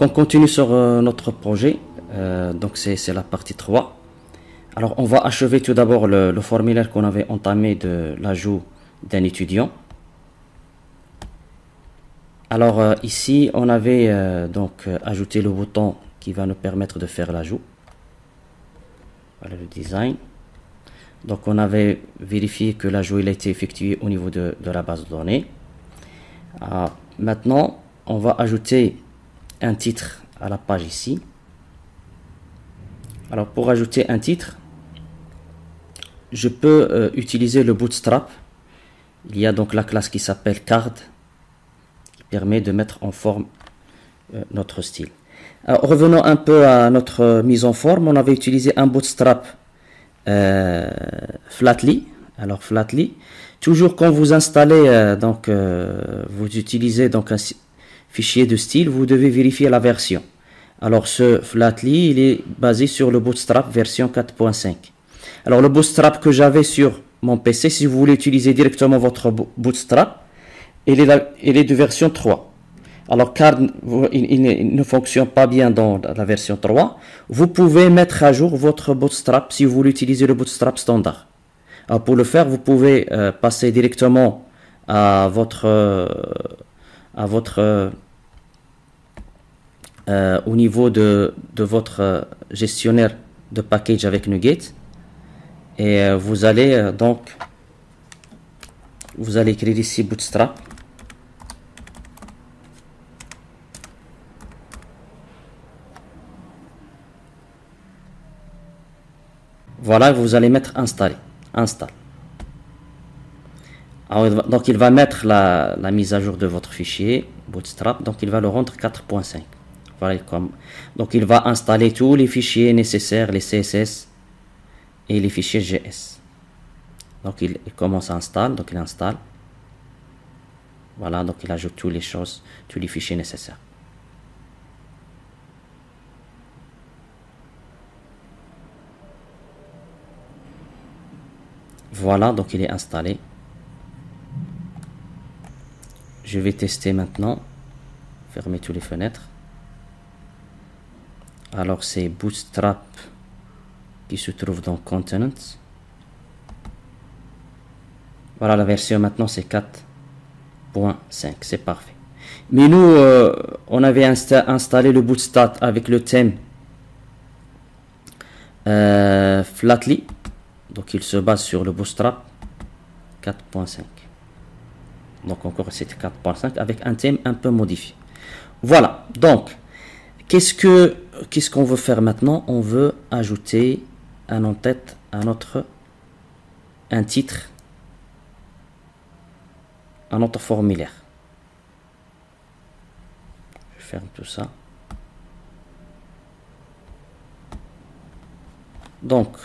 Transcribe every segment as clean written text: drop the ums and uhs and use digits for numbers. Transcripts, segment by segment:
Donc on continue sur notre projet. Donc c'est la partie 3. Alors on va achever tout d'abord le formulaire qu'on avait entamé de l'ajout d'un étudiant. Alors ici on avait ajouté le bouton qui va nous permettre de faire l'ajout. Voilà le design. Donc on avait vérifié que l'ajout il a été effectué au niveau de la base de données. Maintenant on va ajouter un titre à la page ici. Alors pour ajouter un titre, je peux utiliser le Bootstrap. Il y a donc la classe qui s'appelle Card qui permet de mettre en forme notre style. Alors revenons un peu à notre mise en forme. On avait utilisé un Bootstrap Flatly. Alors Flatly, toujours quand vous installez vous utilisez donc un fichier de style, vous devez vérifier la version. Alors ce Flatly, il est basé sur le Bootstrap version 4.5. Alors le Bootstrap que j'avais sur mon PC, si vous voulez utiliser directement votre Bootstrap, il est de version 3. Alors car il ne fonctionne pas bien dans la version 3, vous pouvez mettre à jour votre Bootstrap si vous voulez utiliser le Bootstrap standard. Alors pour le faire, vous pouvez passer directement à au niveau de votre gestionnaire de package avec NuGet, et vous allez écrire ici Bootstrap. Voilà, vous allez mettre install. Alors, donc il va mettre la mise à jour de votre fichier Bootstrap, donc il va le rendre 4.5. Voilà, donc il va installer tous les fichiers nécessaires, les CSS et les fichiers GS. Donc il commence à installer, donc il installe. Voilà, donc il ajoute toutes les choses, tous les fichiers nécessaires. Voilà, donc il est installé. Je vais tester maintenant. Fermer toutes les fenêtres. Alors c'est Bootstrap qui se trouve dans Components. Voilà, la version maintenant c'est 4.5, c'est parfait. Mais nous, on avait installé le Bootstrap avec le thème Flatly. Donc il se base sur le Bootstrap 4.5. Donc encore c'était 4.5 avec un thème un peu modifié. Voilà, donc qu'est-ce qu'on veut faire maintenant? On veut ajouter un en-tête à un titre à notre formulaire. Je ferme tout ça. Donc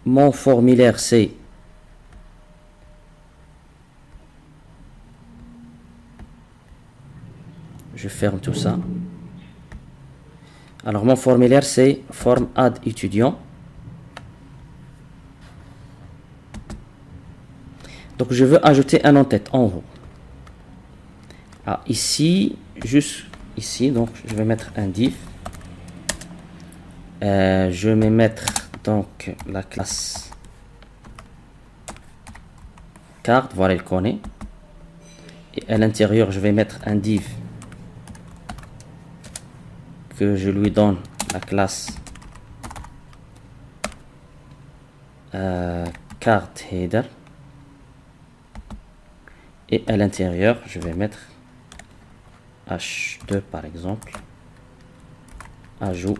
mon formulaire c'est je ferme tout ça. Alors mon formulaire c'est form add étudiant. Donc je veux ajouter un en-tête en haut. Ici, juste ici, donc je vais mettre un div. Je vais mettre donc la classe carte, voilà, elle connaît. Et à l'intérieur, je vais mettre un div que je lui donne la classe carte header. Et à l'intérieur, je vais mettre H2 par exemple, ajout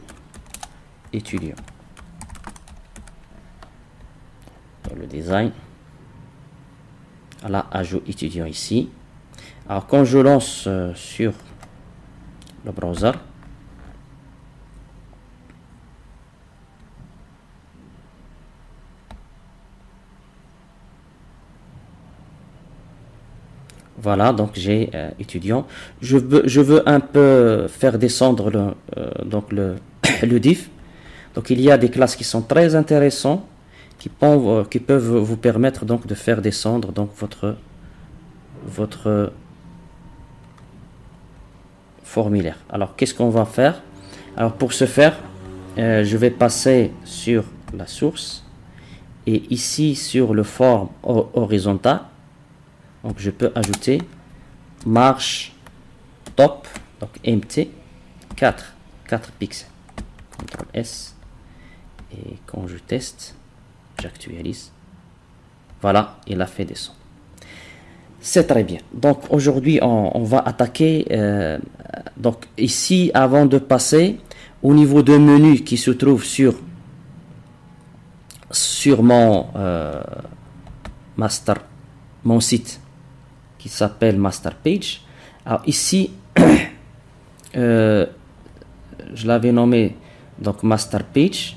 étudiant. Dans le design, voilà, ajout étudiant ici. Alors quand je lance sur le browser, voilà, donc j'ai étudiant. Je veux un peu faire descendre le div. Donc il y a des classes qui sont très intéressantes qui peuvent vous permettre donc de faire descendre donc votre formulaire. Alors qu'est-ce qu'on va faire? Alors pour ce faire, je vais passer sur la source et ici sur le forme horizontal, donc je peux ajouter marge top, donc mt 4 pixels. CTRL S, et quand je teste, j'actualise. Voilà, il a fait descendre. C'est très bien. Donc aujourd'hui, on va attaquer. Donc ici, avant de passer au niveau de menu qui se trouve sur mon mon site qui s'appelle Master Page. Alors ici, je l'avais nommé donc Master Page.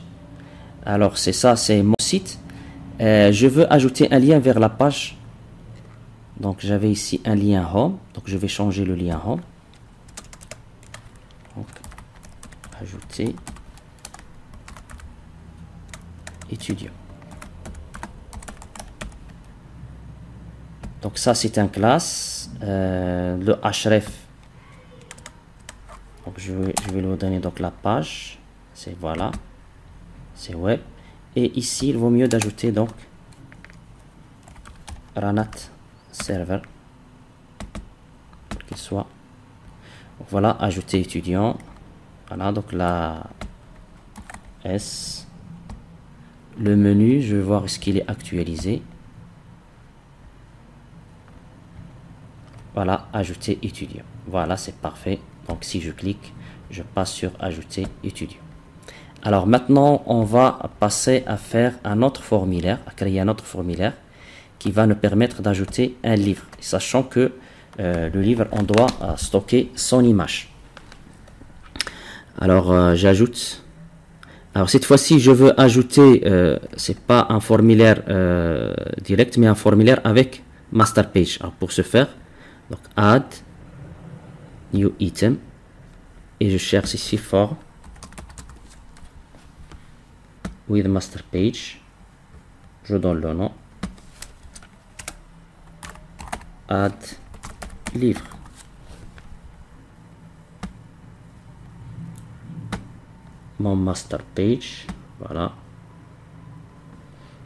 Alors c'est ça, c'est mon site. Je veux ajouter un lien vers la page. Donc j'avais ici un lien Home. Donc je vais changer le lien Home. Donc ajouter étudiant. Donc ça c'est un classe. Le href. Donc je vais lui donner donc la page. C'est voilà. C'est web. Et ici il vaut mieux d'ajouter donc Ranat serveur pour qu'il soit. Donc voilà, ajouter étudiant. Voilà, donc la S. Le menu, je vais voir est-ce qu'il est actualisé. Voilà, ajouter étudiant. Voilà, c'est parfait. Donc si je clique, je passe sur ajouter étudiant. Alors maintenant, on va passer à faire un autre formulaire, à créer un autre formulaire qui va nous permettre d'ajouter un livre, sachant que le livre, on doit stocker son image. Alors j'ajoute. Alors cette fois-ci, je veux ajouter, c'est pas un formulaire direct, mais un formulaire avec Master Page. Alors pour ce faire, donc add new item et je cherche ici form with Master Page. Je donne le nom. Add livre. Mon Master Page. Voilà.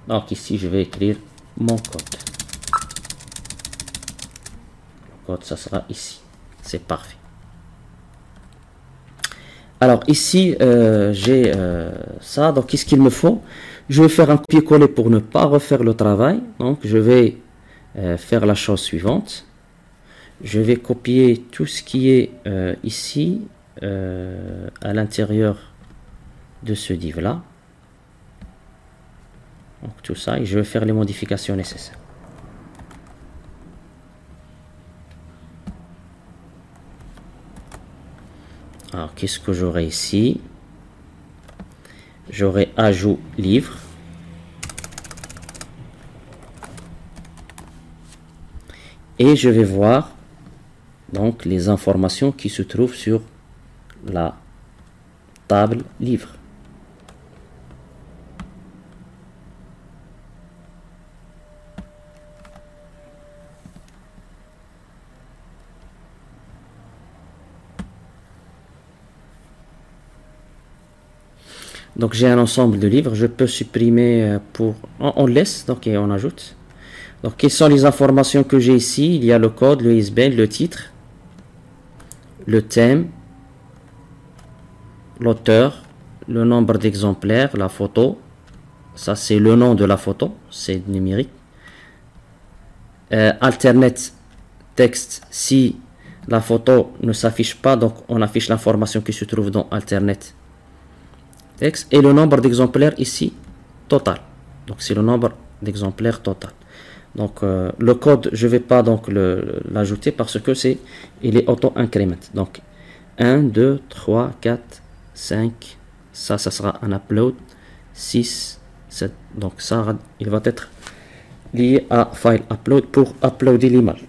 Donc ici, je vais écrire mon code. Le code, ça sera ici. C'est parfait. Alors ici, j'ai ça. Donc qu'est-ce qu'il me faut? Je vais faire un copier-coller pour ne pas refaire le travail. Donc je vais faire la chose suivante. Je vais copier tout ce qui est ici à l'intérieur de ce div là. Donc tout ça, et je vais faire les modifications nécessaires. Alors qu'est-ce que j'aurai ici? J'aurai ajout livre. Et je vais voir donc les informations qui se trouvent sur la table livre. Donc j'ai un ensemble de livres, je peux supprimer pour... On laisse, donc et on ajoute. Donc quelles sont les informations que j'ai ici? Il y a le code, le ISBN, le titre, le thème, l'auteur, le nombre d'exemplaires, la photo. Ça c'est le nom de la photo, c'est numérique. Alternate texte, si la photo ne s'affiche pas, donc on affiche l'information qui se trouve dans Alternate texte. Et le nombre d'exemplaires ici, total. Donc c'est le nombre d'exemplaires total. Donc le code, je ne vais pas donc l'ajouter parce que il est auto-increment. Donc 1, 2, 3, 4, 5, ça sera un upload, 6, 7. Donc ça, il va être lié à file upload pour uploader l'image.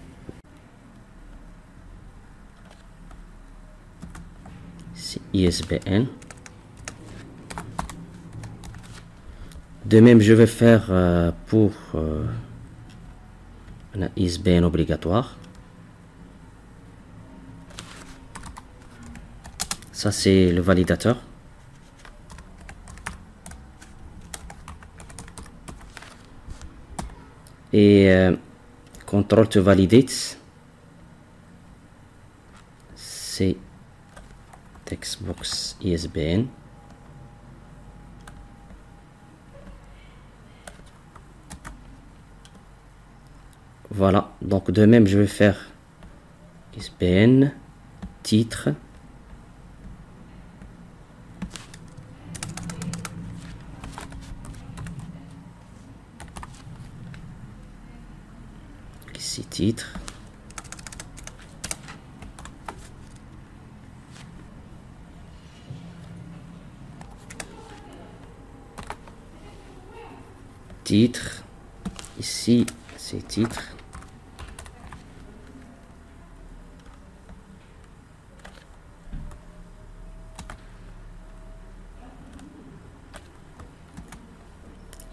C'est ISBN. De même, je vais faire pour un Ça, c'est le validateur. Et control to validate, c'est textbox ISBN. Voilà, donc de même, je vais faire ISBN, titre, ici titre, titre, ici c'est titre,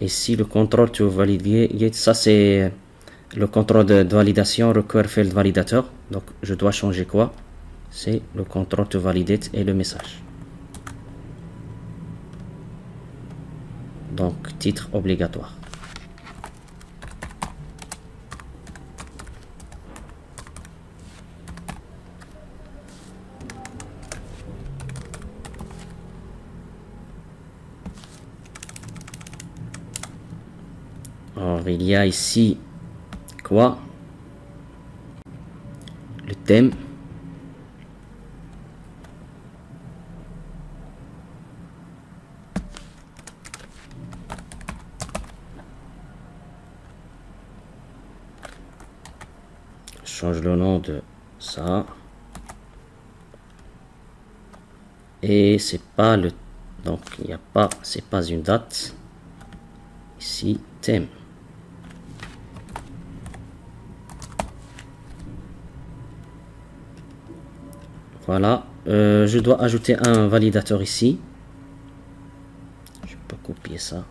ici le contrôle to validate, ça c'est le contrôle de validation require field validateur. Donc je dois changer quoi? C'est le contrôle to validate et le message. Donc titre obligatoire. Alors il y a ici quoi? Le thème. Je change le nom de ça. Et c'est pas le, donc il n'y a pas, c'est pas une date. Ici thème. Voilà, je dois ajouter un validateur ici. Je peux copier ça.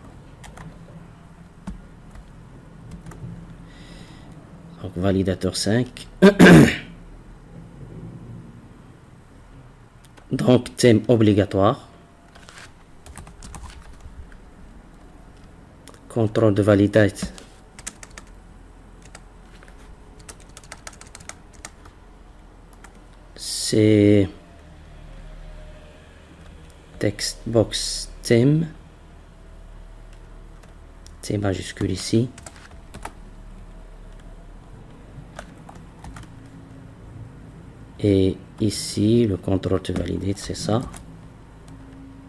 Donc validateur 5. Donc thème obligatoire. Contrôle de validate. C'est textbox thème. T majuscule ici. Et ici, le contrôle de validate, c'est ça.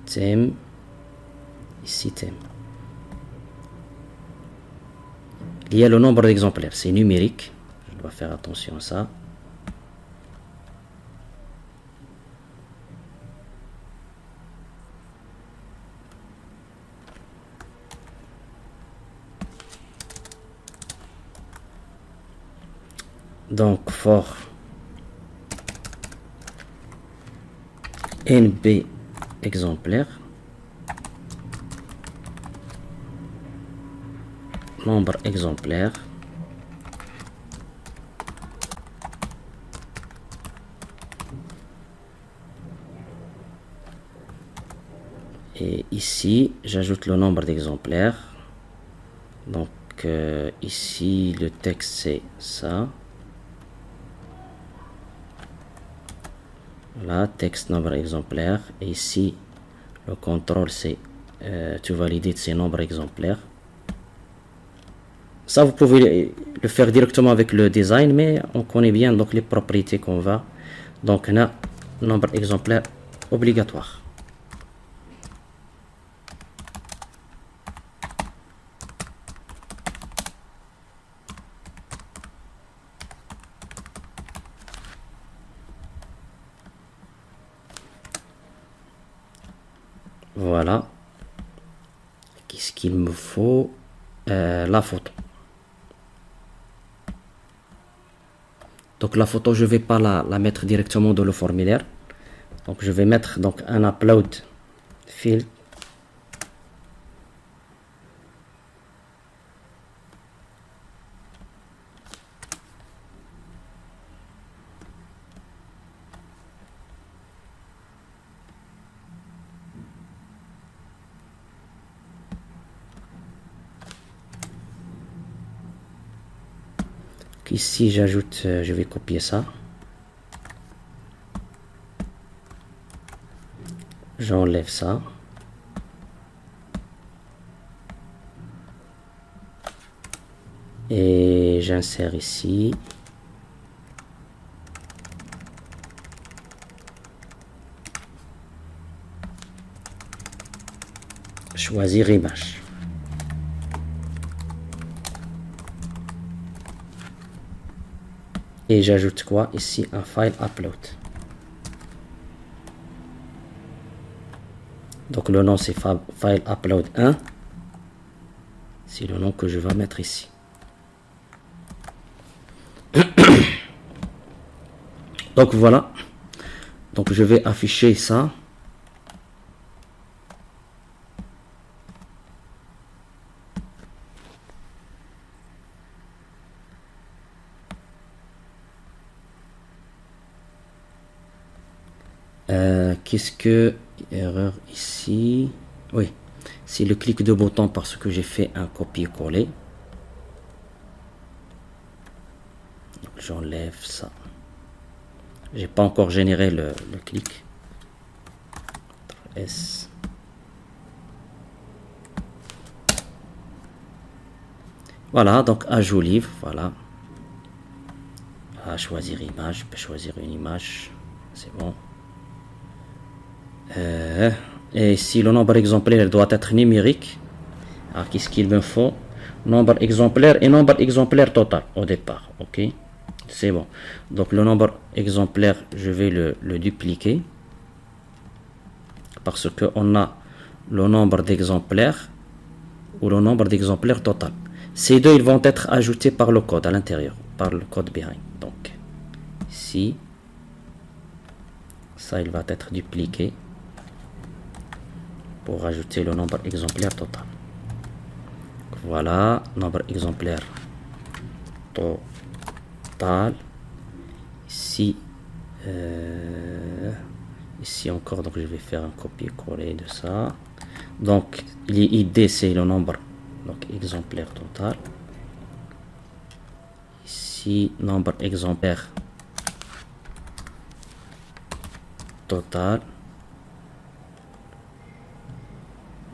Thème. Ici, thème. Il y a le nombre d'exemplaires, c'est numérique. Je dois faire attention à ça. Donc, for NB exemplaires, nombre exemplaire, et ici j'ajoute le nombre d'exemplaires. Donc ici le texte c'est ça. Voilà, texte nombre exemplaire, et ici le contrôle c'est to validate ces nombres exemplaires. Ça vous pouvez le faire directement avec le design, mais on connaît bien donc les propriétés qu'on va. Donc on a nombre exemplaire obligatoire. Voilà. Qu'est-ce qu'il me faut? La photo. Donc la photo, je vais pas la mettre directement dans le formulaire. Donc je vais mettre donc un upload field. Ici j'ajoute, je vais copier ça. J'enlève ça. Et j'insère ici. Choisir image. Et j'ajoute quoi ici? Un file upload. Donc le nom c'est file upload 1. C'est le nom que je vais mettre ici. Donc voilà. Donc je vais afficher ça. Qu'est-ce que erreur ici? Oui, c'est le clic de bouton parce que j'ai fait un copier-coller. J'enlève ça. J'ai pas encore généré le clic. S. Voilà, donc ajout livre, voilà. À choisir image, je peux choisir une image, c'est bon. Et si le nombre exemplaire doit être numérique, alors qu'est-ce qu'il me faut? Nombre exemplaire et nombre exemplaire total au départ, ok, c'est bon. Donc le nombre exemplaire, je vais le dupliquer parce que on a le nombre d'exemplaires ou le nombre d'exemplaires total. Ces deux, ils vont être ajoutés par le code à l'intérieur, par le code behind. Donc ici, ça il va être dupliqué pour ajouter le nombre exemplaire total. Voilà, nombre exemplaire total. Ici, ici encore, donc je vais faire un copier-coller de ça. Donc l'id c'est le nombre, donc exemplaire total. Ici, nombre exemplaire total.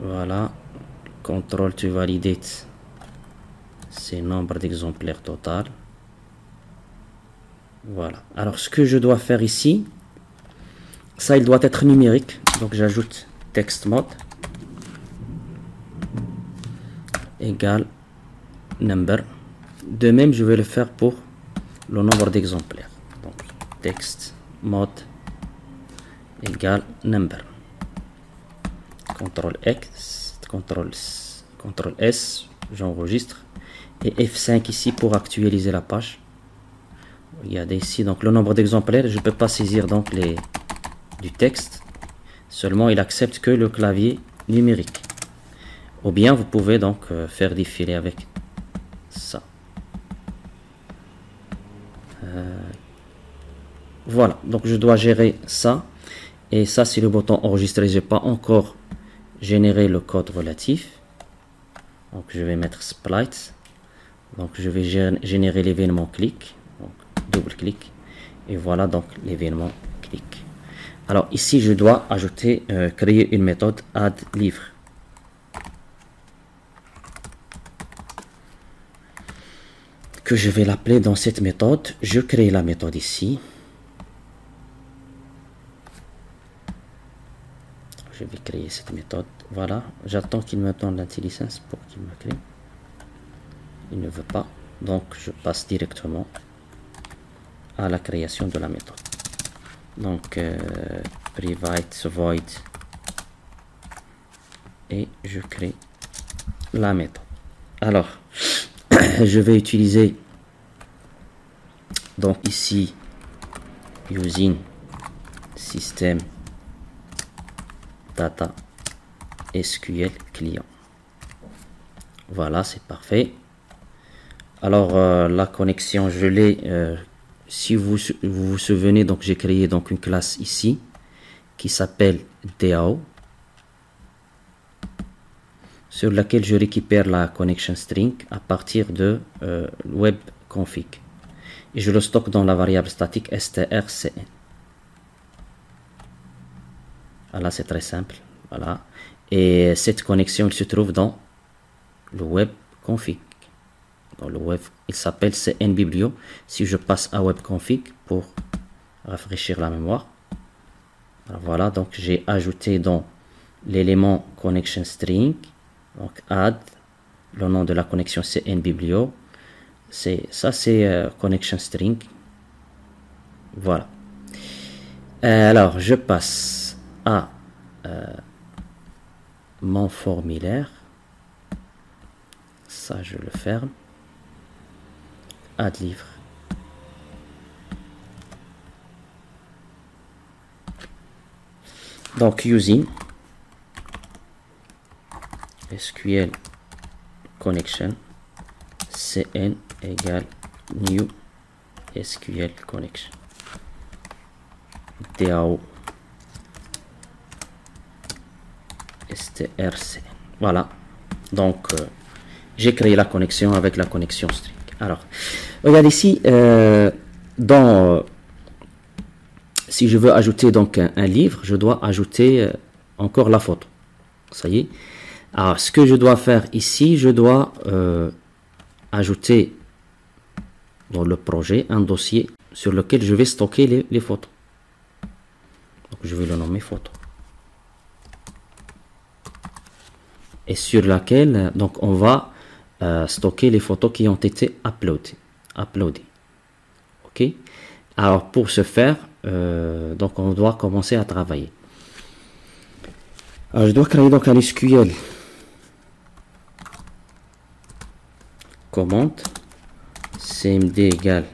Voilà, contrôle to validate, c'est nombre d'exemplaires total. Voilà, alors ce que je dois faire ici, ça il doit être numérique, donc j'ajoute text mode égale number. De même je vais le faire pour le nombre d'exemplaires, donc text mode égale number. CTRL X, CTRL S, j'enregistre, et F5 ici pour actualiser la page. Regardez ici, donc le nombre d'exemplaires, je ne peux pas saisir donc du texte, seulement il accepte que le clavier numérique. Ou bien vous pouvez donc faire défiler avec ça. Voilà, donc je dois gérer ça, et ça c'est le bouton enregistrer, j'ai pas encore générer le code relatif. Donc je vais mettre splite, donc je vais générer l'événement clic, donc double clic, et voilà donc l'événement clic. Alors ici je dois ajouter, créer une méthode add livre. Que je vais l'appeler dans cette méthode. Je crée la méthode ici. Je vais créer cette méthode. Voilà, j'attends qu'il me donne l'intelligence pour qu'il me crée. Il ne veut pas, donc je passe directement à la création de la méthode. Donc private void et je crée la méthode. Alors je vais utiliser donc ici using system data SQL client. Voilà, c'est parfait. Alors la connexion, je l'ai, si vous vous souvenez, donc j'ai créé donc une classe ici qui s'appelle DAO, sur laquelle je récupère la connection string à partir de web config. et je le stocke dans la variable statique strcn. Voilà, c'est très simple. Voilà. Et cette connexion, il se trouve dans le web config. Dans le web, il s'appelle cnbiblio. Si je passe à web config pour rafraîchir la mémoire. Alors voilà, donc j'ai ajouté dans l'élément connection string, donc add, le nom de la connexion cnbiblio. C'est connection string. Voilà. Alors je passe à mon formulaire. Ça je le ferme. Add livre. Donc using SQL connection cn égale new SQL connection DAO strcn. Voilà, donc j'ai créé la connexion avec la connexion string. Alors regarde ici si je veux ajouter donc un livre, je dois ajouter encore la photo. Ça y est. Alors ce que je dois faire ici, je dois ajouter dans le projet un dossier sur lequel je vais stocker les photos. Donc je vais le nommer photo. Et sur laquelle donc on va stocker les photos qui ont été uploadées. Ok. Alors pour ce faire, donc on doit commencer à travailler. Alors je dois créer donc un SQL command cmd égale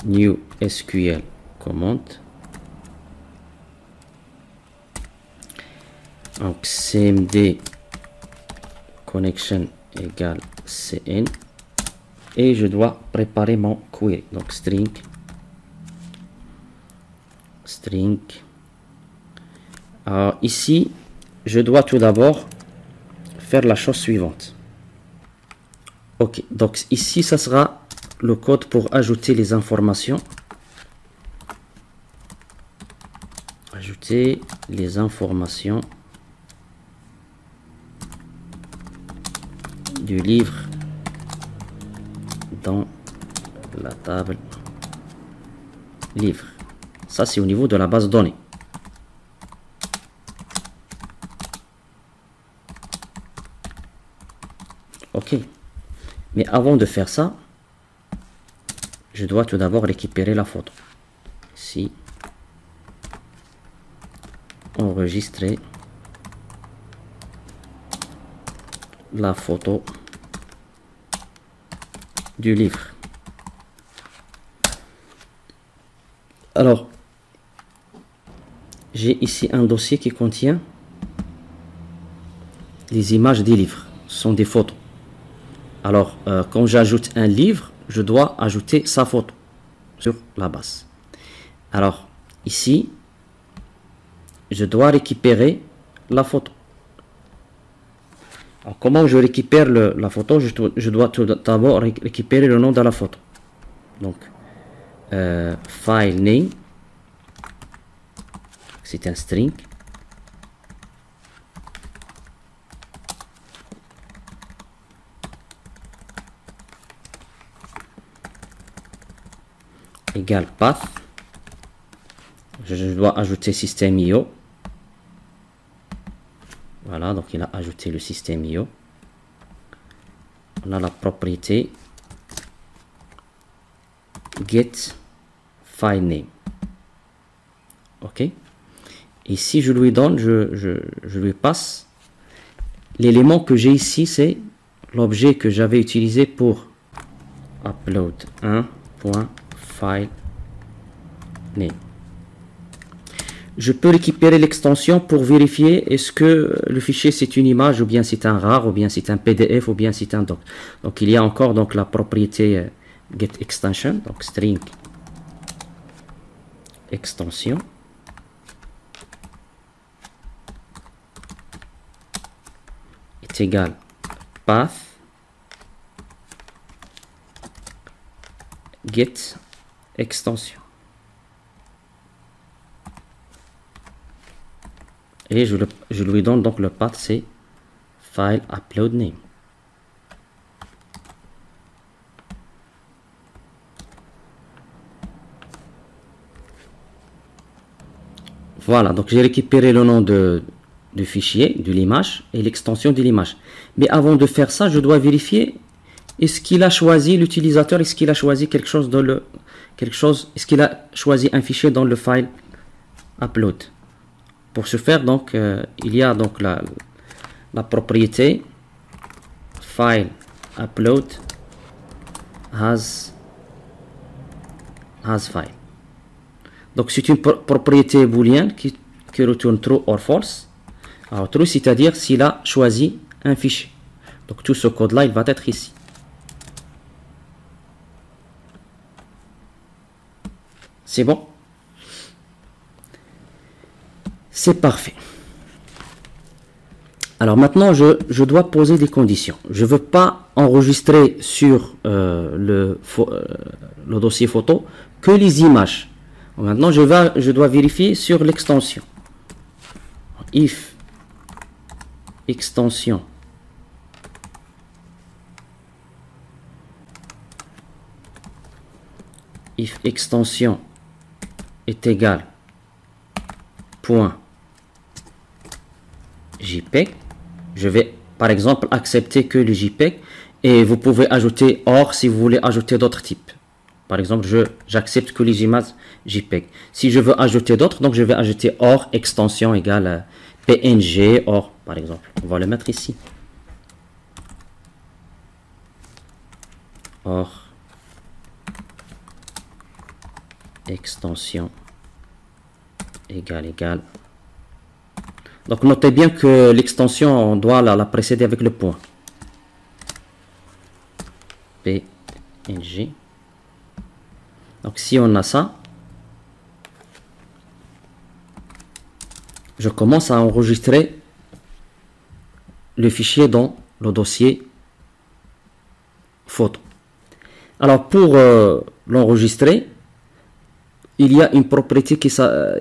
new SQL command. Donc cmd connection égale cn et je dois préparer mon query. Donc string. Alors ici je dois tout d'abord faire la chose suivante. Ok, donc ici ça sera le code pour ajouter les informations. Ajouter les informations du livre dans la table livre. Ça c'est au niveau de la base de données. Ok, mais avant de faire ça, je dois tout d'abord récupérer la photo. Ici, enregistrer la photo du livre. Alors, j'ai ici un dossier qui contient les images des livres. Ce sont des photos. Alors, quand j'ajoute un livre, je dois ajouter sa photo sur la base. Alors, ici, je dois récupérer la photo. Alors, comment je récupère la photo? Je dois tout d'abord récupérer le nom de la photo. Donc, file name, c'est un string. Égale path. Je dois ajouter système.io. Voilà, donc il a ajouté le système.io. On a la propriété get file name. Ok. Et si je lui donne, je lui passe l'élément que j'ai ici, c'est l'objet que j'avais utilisé pour upload 1.file name. Je peux récupérer l'extension pour vérifier est-ce que le fichier c'est une image ou bien c'est un RAR ou bien c'est un PDF ou bien c'est un doc. Donc il y a encore donc la propriété get extension, donc string extension est égal path get extension. Et je lui donne donc le path, c'est file upload name. Voilà, donc j'ai récupéré le nom du fichier, de l'image et l'extension de l'image. Mais avant de faire ça, je dois vérifier est-ce qu'il a choisi l'utilisateur, est-ce qu'il a choisi quelque chose est-ce qu'il a choisi un fichier dans le file upload. Pour ce faire, donc, il y a donc la propriété file upload has file. Donc c'est une propriété booléenne qui retourne true or false. Alors true, c'est-à-dire s'il a choisi un fichier. Donc tout ce code-là, il va être ici. C'est bon? C'est parfait. Alors maintenant, je dois poser des conditions. Je ne veux pas enregistrer sur le dossier photo que les images. Maintenant, je dois vérifier sur l'extension. If extension est égale point JPEG, je vais par exemple accepter que le JPEG et vous pouvez ajouter OR si vous voulez ajouter d'autres types. Par exemple, j'accepte que les images JPEG. Si je veux ajouter d'autres, donc je vais ajouter OR extension égale PNG OR par exemple. On va le mettre ici. OR extension égale. Donc notez bien que l'extension, on doit la précéder avec le point. PNG. Donc si on a ça, je commence à enregistrer le fichier dans le dossier photo. Alors pour l'enregistrer, il y a une propriété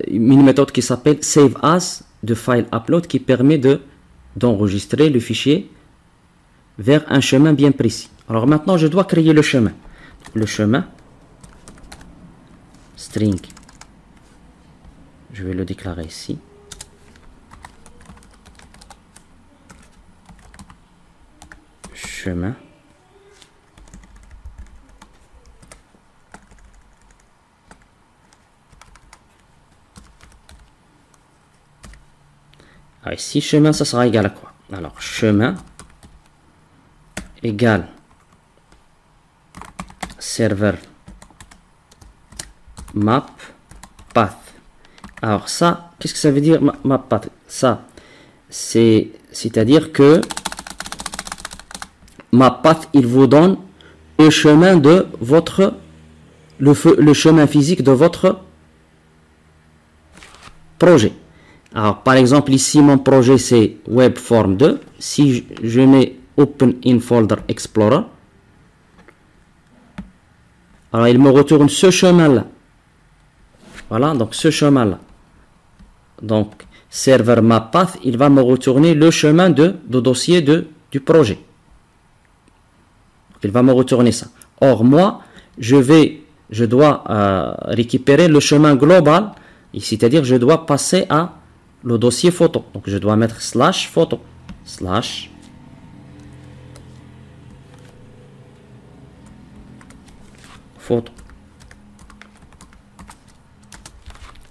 une méthode qui s'appelle save as de file upload qui permet d'enregistrer le fichier vers un chemin bien précis. Alors maintenant, je dois créer le chemin. Le chemin string, je vais le déclarer ici. Chemin. Alors ici, chemin, ça sera égal à quoi? Alors, chemin égale serveur map path. Alors ça, qu'est-ce que ça veut dire map path? Ça, c'est-à-dire que map path, il vous donne le chemin de votre le chemin physique de votre projet. Alors par exemple ici mon projet c'est Webform 2. Si je mets Open in Folder Explorer, alors il me retourne ce chemin là. Voilà, donc ce chemin là. Donc serveur map path, il va me retourner le chemin de dossier du projet. Il va me retourner ça. Or moi je dois récupérer le chemin global, c'est-à-dire je dois passer à le dossier photo. Donc je dois mettre slash photo. Slash photo.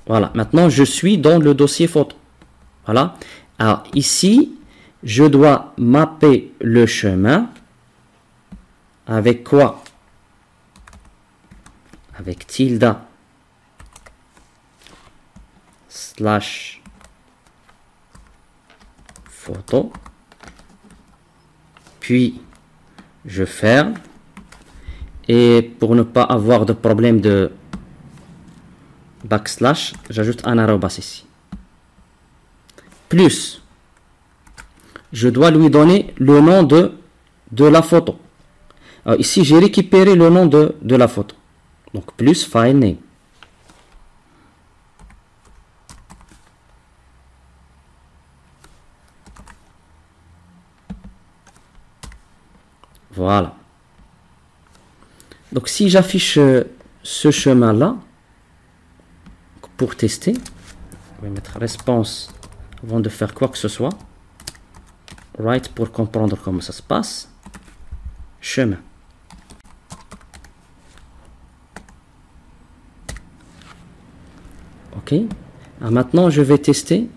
Voilà, maintenant je suis dans le dossier photo. Voilà. Alors ici, je dois mapper le chemin avec quoi? Avec tilde slash photo, puis je ferme, et pour ne pas avoir de problème de backslash, j'ajoute un arrobas ici. Plus, je dois lui donner le nom de la photo. Alors ici, j'ai récupéré le nom de la photo. Donc plus file name. Voilà. Donc si j'affiche ce chemin-là, pour tester, je vais mettre response avant de faire quoi que ce soit. Write pour comprendre comment ça se passe. Chemin. Ok. Alors maintenant, je vais tester.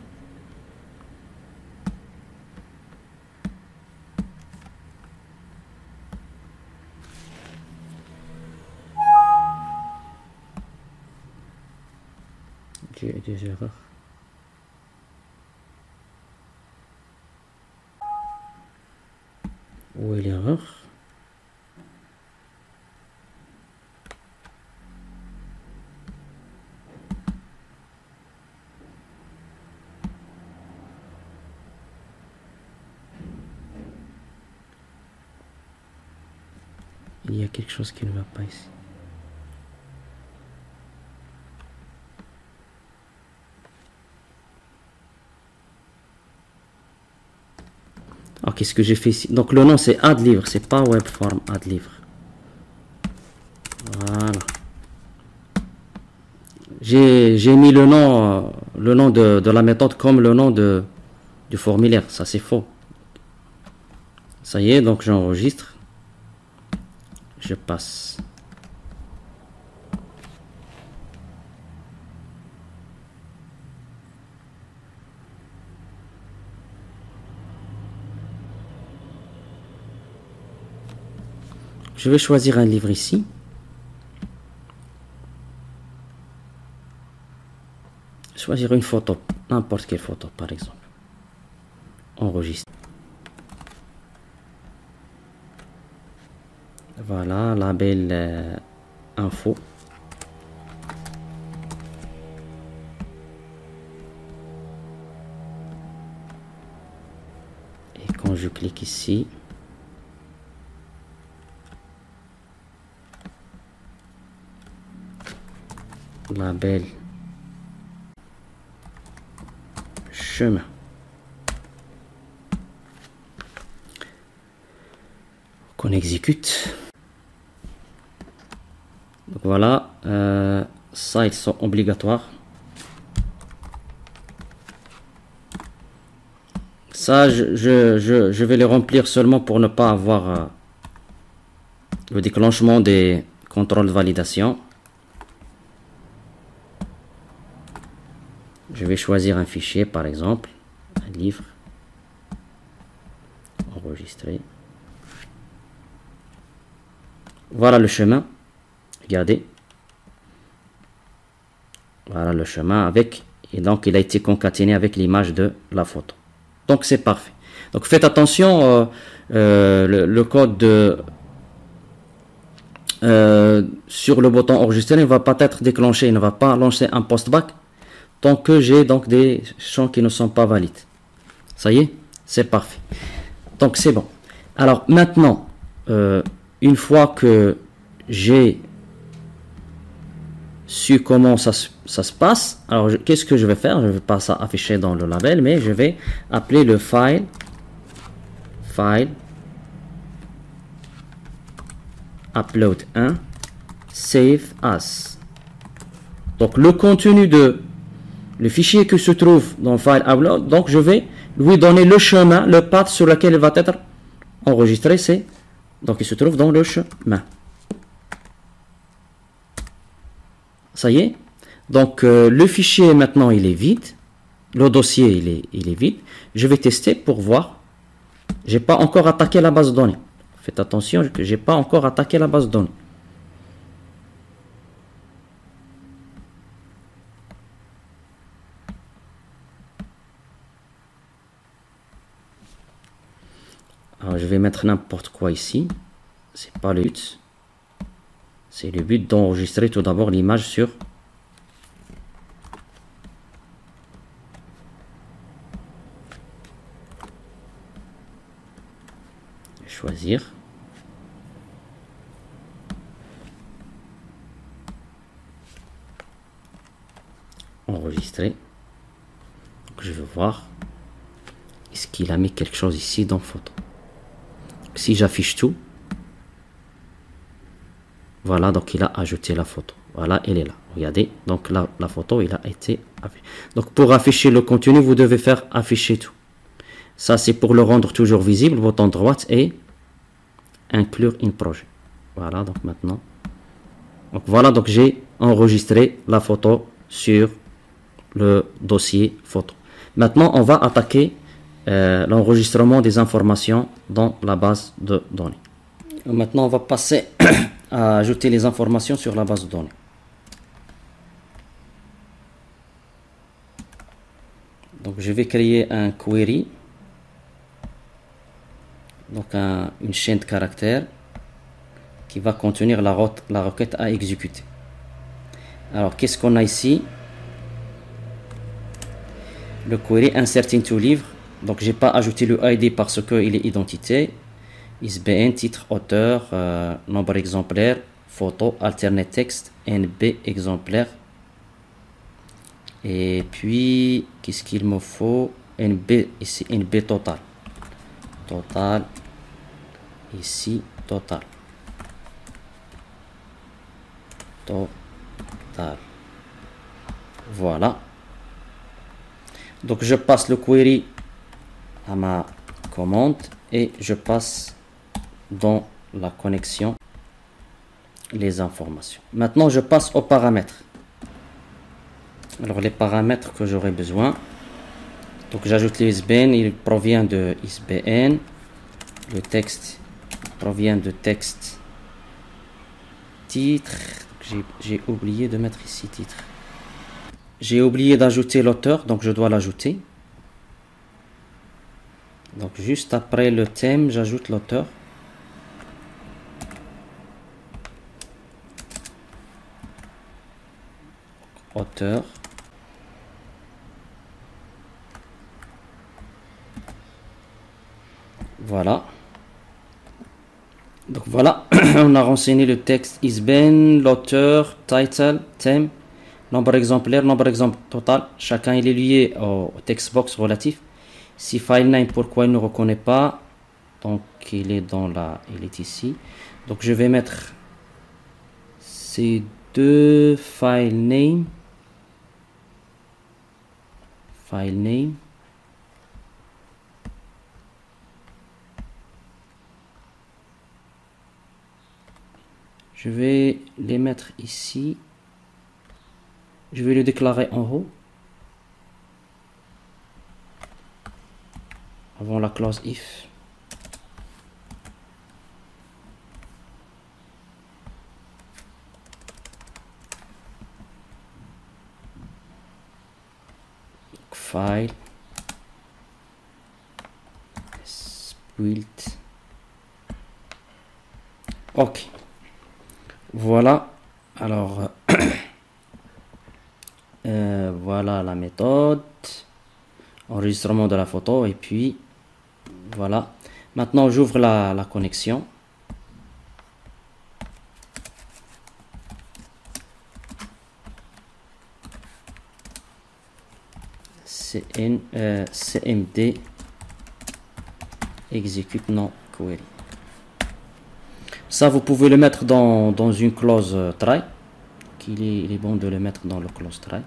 J'ai des erreurs. Où est l'erreur? Il y a quelque chose qui ne va pas ici. Alors qu'est-ce que j'ai fait ici? Donc le nom c'est add livre, c'est pas webform add livre. Voilà. J'ai mis le nom de la méthode comme le nom du formulaire. Ça c'est faux. Ça y est, donc j'enregistre. Je passe. Je vais choisir un livre ici. Choisir une photo, n'importe quelle photo par exemple. Enregistre. Voilà, label info. Et quand je clique ici, label chemin. Qu'on exécute. Donc voilà, ça ils sont obligatoires. Ça, je vais les remplir seulement pour ne pas avoir le déclenchement des contrôles de validation. Je vais choisir un fichier, par exemple, un livre, enregistrer. Voilà le chemin. Regardez. Voilà le chemin avec, et donc il a été concaténé avec l'image de la photo. Donc c'est parfait. Donc faites attention, le code sur le bouton enregistrer ne va pas être déclenché, il ne va pas lancer un postback tant que j'ai donc des champs qui ne sont pas valides. Ça y est, c'est parfait. Donc c'est bon. Alors maintenant, une fois que j'ai su comment ça se passe, alors qu'est-ce que je vais faire? Je ne vais pas ça afficher dans le label, mais je vais appeler le file upload 1 save as. Donc le contenu de le fichier qui se trouve dans le file upload, donc je vais lui donner le chemin, le path sur lequel il va être enregistré, c'est donc il se trouve dans le chemin. Ça y est. Donc le fichier maintenant il est vide, le dossier il est vide. Je vais tester pour voir. J'ai pas encore attaqué la base de données. Faites attention que j'ai pas encore attaqué la base de données. Alors je vais mettre n'importe quoi ici. C'est pas le but. C'est le but d'enregistrer tout d'abord l'image sur choisir. enregistrer. Donc, je veux voir. Est-ce qu'il a mis quelque chose ici dans photo? Si j'affiche tout, voilà, donc il a ajouté la photo. Voilà, elle est là. Regardez, donc la photo, il a été affiché. Donc pour afficher le contenu, vous devez faire afficher tout. Ça, c'est pour le rendre toujours visible. Bouton droite et inclure in projet. Voilà, donc maintenant. Donc voilà, donc j'ai enregistré la photo sur le dossier photo. Maintenant, on va attaquer l'enregistrement des informations dans la base de données. Maintenant, on va passer à ajouter les informations sur la base de données. Donc, je vais créer un query, donc une chaîne de caractères qui va contenir la requête à exécuter. Alors, qu'est-ce qu'on a ici? Le query insert into livre. Donc, j'ai pas ajouté le ID parce qu'il est identité. ISBN, titre, auteur, nombre exemplaire, photo, alternate texte, NB exemplaire. Et puis, qu'est-ce qu'il me faut? NB, ici, NB total. Total. Ici, total. Total. Voilà. Donc, je passe le query à ma commande et je passe dans la connexion les informations. Maintenant, je passe aux paramètres. Alors, les paramètres que j'aurai besoin. Donc, j'ajoute l'ISBN, il provient de ISBN. Le texte provient de texte titre. J'ai oublié de mettre ici titre. J'ai oublié d'ajouter l'auteur, donc je dois l'ajouter. Donc, juste après le thème, j'ajoute l'auteur. Auteur. Voilà. Donc voilà, on a renseigné le texte ISBN, l'auteur, title, thème, nombre exemplaire, nombre exemple total. Chacun il est lié au text box relatif. Si file name, pourquoi il ne reconnaît pas? Donc il est il est ici. Donc je vais mettre ces deux file name. File name. Je vais les mettre ici. Je vais le déclarer en haut. Avant la clause if. File. Build. Ok. Voilà. Alors, voilà la méthode. Enregistrement de la photo. Et puis, voilà. Maintenant, j'ouvre la connexion. CMD execute non query. Ça, vous pouvez le mettre dans une clause try. Il est bon de le mettre dans le clause try.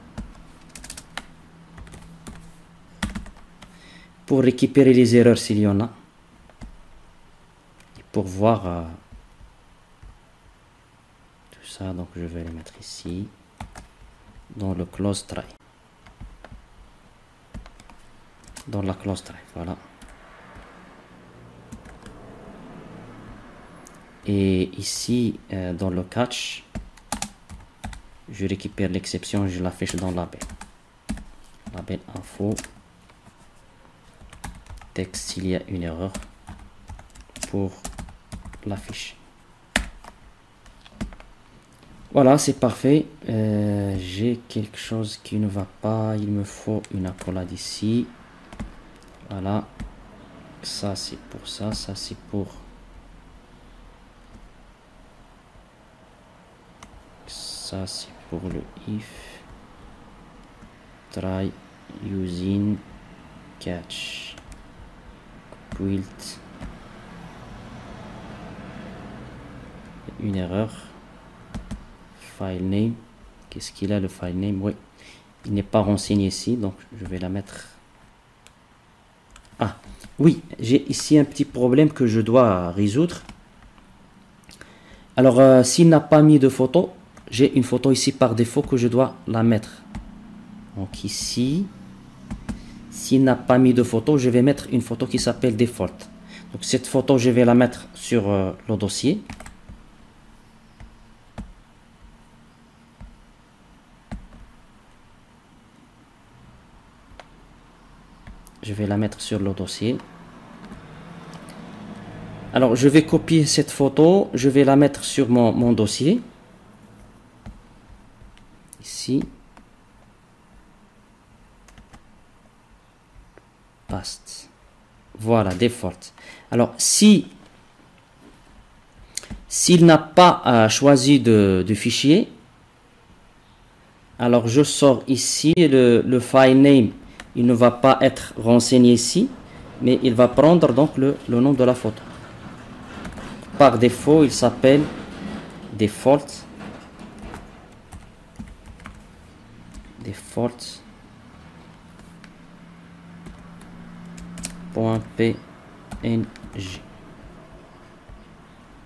Pour récupérer les erreurs s'il y en a. Et pour voir tout ça, donc je vais les mettre ici. Dans le clause try. Dans la clause try, voilà. Et ici, dans le catch, je récupère l'exception, je l'affiche dans label. Label info. Texte, il y a une erreur pour l'afficher. Voilà, c'est parfait. J'ai quelque chose qui ne va pas. Il me faut une accolade ici. Voilà. Ça, c'est pour ça. Ça, c'est pour... Ça, c'est pour le if. try using catch quilt. Une erreur. File name. Qu'est-ce qu'il a le file name? Oui, il n'est pas renseigné ici, donc je vais la mettre. Ah oui, j'ai ici un petit problème que je dois résoudre. Alors s'il n'a pas mis de photo, j'ai une photo ici par défaut que je dois la mettre. Donc ici, s'il n'a pas mis de photo, je vais mettre une photo qui s'appelle default. Donc cette photo, je vais la mettre sur le dossier. Je vais la mettre sur le dossier. Alors je vais copier cette photo, je vais la mettre sur mon dossier. Ici. Paste. Voilà, default. Alors s'il n'a pas choisi de fichier, alors je sors ici le file name. Il ne va pas être renseigné ici, mais il va prendre donc le nom de la photo. Par défaut, il s'appelle default. Default.png.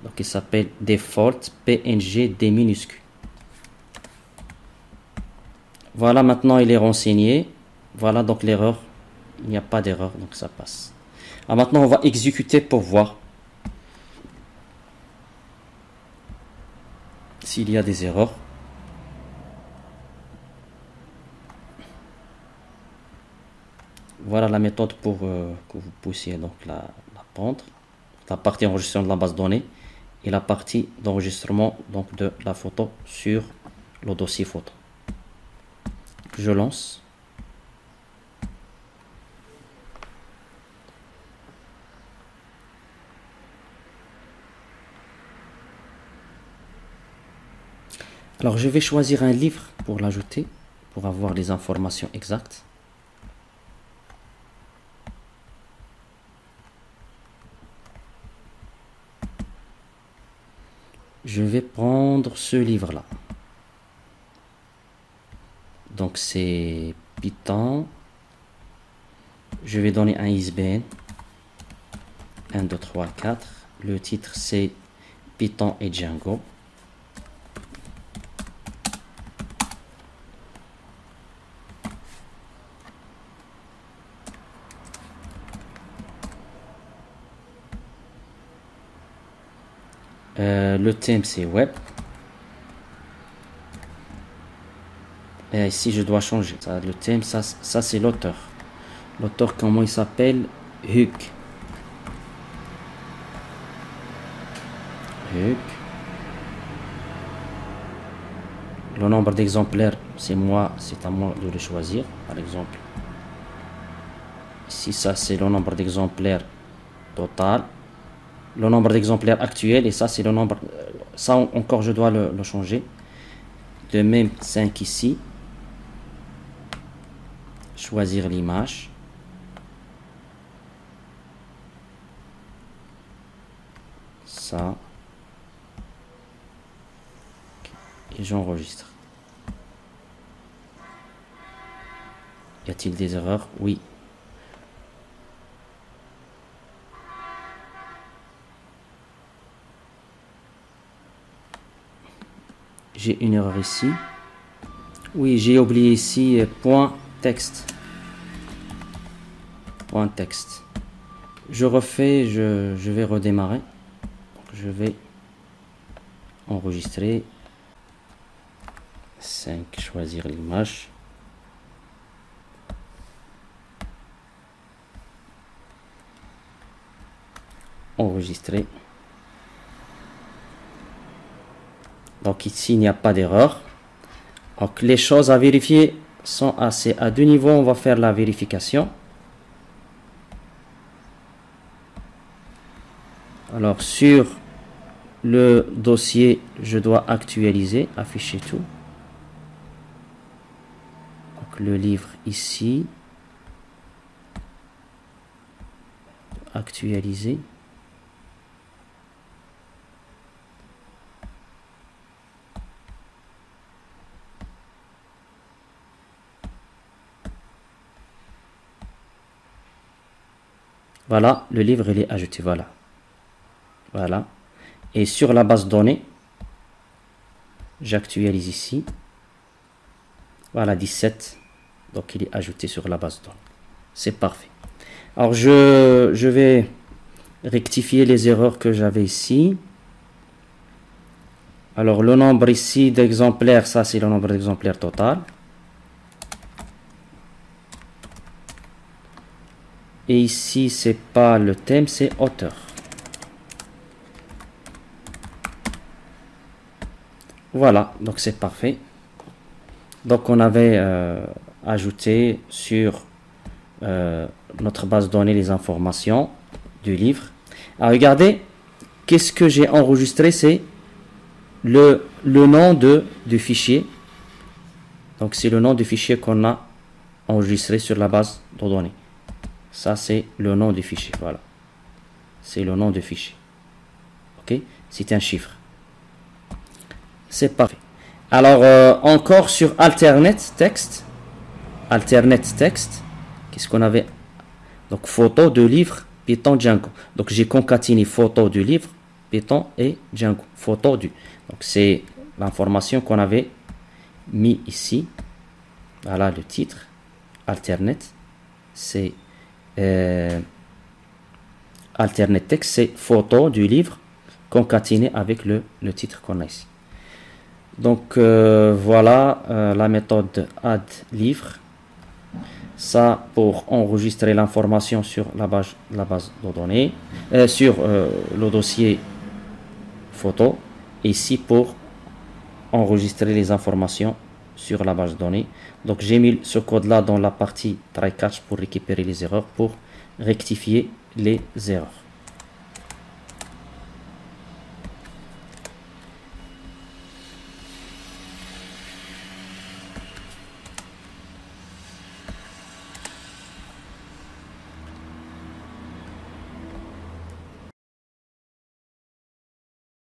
Donc il s'appelle default png d minuscule. Voilà, maintenant il est renseigné. Voilà donc l'erreur. Il n'y a pas d'erreur, donc ça passe. Alors maintenant on va exécuter pour voir s'il y a des erreurs. Voilà la méthode pour que vous puissiez donc la prendre. La partie enregistrement de la base de données et la partie d'enregistrement donc de la photo sur le dossier photo. Je lance. Alors je vais choisir un livre pour l'ajouter, pour avoir les informations exactes. Je vais prendre ce livre-là. Donc c'est Python. Je vais donner un ISBN. 1, 2, 3, 4. Le titre c'est Python et Django. Le thème c'est web. Et ici je dois changer ça, le thème, ça c'est l'auteur. L'auteur, comment il s'appelle? Hug. Le nombre d'exemplaires, c'est à moi de le choisir. Par exemple, ici ça c'est le nombre d'exemplaires total, le nombre d'exemplaires actuels, et ça c'est le nombre, ça encore je dois le changer. De même 5 ici. Choisir l'image. Ça. Et j'enregistre. Y a-t-il des erreurs? Oui. J'ai une erreur ici. Oui, j'ai oublié ici point texte. Point texte. Je refais, je vais redémarrer. Je vais enregistrer. 5, choisir l'image. Enregistrer. Donc ici il n'y a pas d'erreur. Donc les choses à vérifier sont assez à deux niveaux. On va faire la vérification. Alors sur le dossier, je dois actualiser, afficher tout. Donc le livre ici. Actualiser. Voilà, le livre il est ajouté, voilà. Voilà. Et sur la base de données, j'actualise ici. Voilà, 17. Donc il est ajouté sur la base de données. C'est parfait. Alors je vais rectifier les erreurs que j'avais ici. Alors le nombre ici d'exemplaires, ça c'est le nombre d'exemplaires total. Et ici, c'est pas le thème, c'est auteur. Voilà, donc c'est parfait. Donc on avait ajouté sur notre base de données les informations du livre. Alors regardez, qu'est-ce que j'ai enregistré, c'est le nom du fichier. Donc c'est le nom du fichier qu'on a enregistré sur la base de données. Ça, c'est le nom du fichier. Voilà. C'est le nom du fichier. OK? C'est un chiffre. C'est parfait. Alors, encore sur Alternate Text. Alternate Text. Qu'est-ce qu'on avait? Donc, photo de livre, Python, Django. Donc, j'ai concaténé photo du livre, Python et Django. Photo du. Donc, c'est l'information qu'on avait mis ici. Voilà le titre. Alternate. C'est alternate text, c'est photo du livre concaténé avec le titre qu'on a ici. Donc voilà la méthode add livre. Ça pour enregistrer l'information sur la base de données, sur le dossier photo. Ici pour enregistrer les informations sur la base de données. Donc j'ai mis ce code là dans la partie try catch pour récupérer les erreurs, pour rectifier les erreurs.